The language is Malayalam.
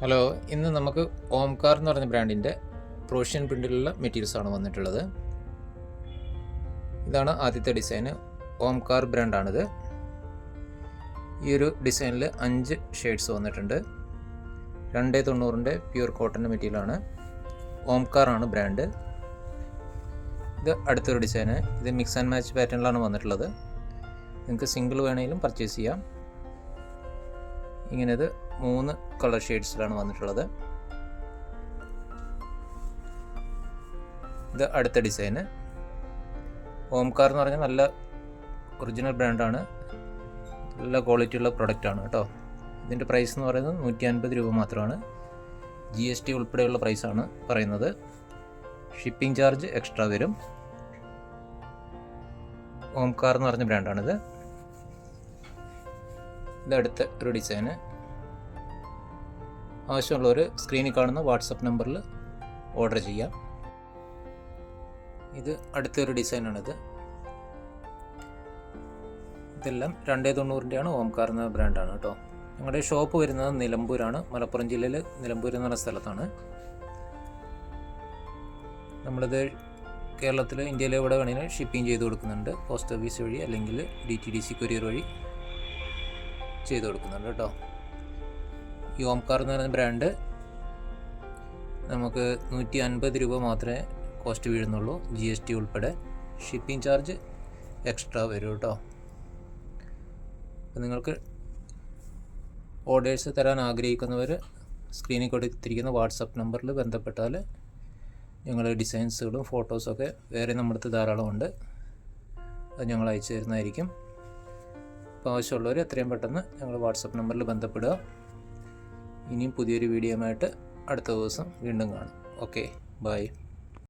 ഹലോ, ഇന്ന് നമുക്ക് ഓംകാർ എന്ന് പറഞ്ഞ ബ്രാൻഡിൻ്റെ പ്രൂഷ്യൻ പ്രിൻറ്റിലുള്ള മെറ്റീരിയൽസാണ് വന്നിട്ടുള്ളത്. ഇതാണ് ആദ്യത്തെ ഡിസൈന്. ഓംകാർ ബ്രാൻഡാണിത്. ഈ ഒരു ഡിസൈനിൽ 5 ഷെയ്ഡ്സ് വന്നിട്ടുണ്ട്. 290 പ്യൂർ കോട്ടൺ മെറ്റീരിയലാണ്. ഓംകാർ ആണ് ബ്രാൻഡ്. ഇത് അടുത്തൊരു ഡിസൈന്. ഇത് മിക്സ് ആൻഡ് മാച്ച് പാറ്റേണിലാണ് വന്നിട്ടുള്ളത്. നിങ്ങൾക്ക് സിംഗിൾ വേണമെങ്കിലും പർച്ചേസ് ചെയ്യാം. ഇങ്ങനെ ഇത് 3 കളർ ഷെയ്ഡ്സിലാണ് വന്നിട്ടുള്ളത്. ഇത് അടുത്ത ഡിസൈന്. ഓംകാർ എന്ന് പറഞ്ഞാൽ നല്ല ഒറിജിനൽ ബ്രാൻഡാണ്. നല്ല ക്വാളിറ്റിയുള്ള പ്രൊഡക്റ്റാണ് കേട്ടോ. ഇതിൻ്റെ പ്രൈസ് എന്ന് പറയുന്നത് 150 രൂപ മാത്രമാണ്. GST ഉൾപ്പെടെയുള്ള പ്രൈസാണ് പറയുന്നത്. ഷിപ്പിംഗ് ചാർജ് എക്സ്ട്രാ വരും. ഓംകാർ എന്ന് പറഞ്ഞ ബ്രാൻഡാണിത്. ഇതടുത്ത ഒരു ഡിസൈന്. ആവശ്യമുള്ളവർ സ്ക്രീനിൽ കാണുന്ന വാട്സപ്പ് നമ്പറിൽ ഓർഡർ ചെയ്യാം. ഇത് അടുത്തൊരു ഡിസൈനാണിത്. ഇതെല്ലാം 290 ഓംകാർ എന്ന ബ്രാൻഡാണ് കേട്ടോ. ഞങ്ങളുടെ ഷോപ്പ് വരുന്നത് നിലമ്പൂരാണ്. മലപ്പുറം ജില്ലയിൽ നിലമ്പൂർ എന്ന് പറഞ്ഞ സ്ഥലത്താണ്. നമ്മളിത് കേരളത്തിൽ, ഇന്ത്യയിൽ എവിടെ വേണമെങ്കിലും ഷിപ്പിംഗ് ചെയ്ത് കൊടുക്കുന്നുണ്ട്. പോസ്റ്റ് ഓഫീസ് വഴി അല്ലെങ്കിൽ DTDC കൊറിയർ വഴി ചെയ്ത് കൊടുക്കുന്നുണ്ട് കേട്ടോ. ഈ ഓംകാർ എന്ന് പറയുന്ന ബ്രാൻഡ് നമുക്ക് 150 രൂപ മാത്രമേ കോസ്റ്റ് വീഴുന്നുള്ളൂ. GST ഉൾപ്പെടെ. ഷിപ്പിംഗ് ചാർജ് എക്സ്ട്രാ വരും കേട്ടോ. അപ്പോൾ നിങ്ങൾക്ക് ഓർഡേഴ്സ് തരാൻ ആഗ്രഹിക്കുന്നവർ സ്ക്രീനിൽ കൊടുത്തിരിക്കുന്ന വാട്സപ്പ് നമ്പറിൽ ബന്ധപ്പെട്ടാൽ ഞങ്ങൾ ഡിസൈൻസുകളും ഫോട്ടോസൊക്കെ വേറെ നമ്മുടെ അടുത്ത് ധാരാളമുണ്ട്. അത് ഞങ്ങൾ അയച്ചു തരുന്നതായിരിക്കും. അപ്പോൾ ആവശ്യമുള്ളവർ എത്രയും പെട്ടെന്ന് ഞങ്ങൾ വാട്സപ്പ് നമ്പറിൽ ബന്ധപ്പെടുക. ഇനിയും പുതിയൊരു വീഡിയോയുമായിട്ട് അടുത്ത ദിവസം വീണ്ടും കാണാം. Okay, by.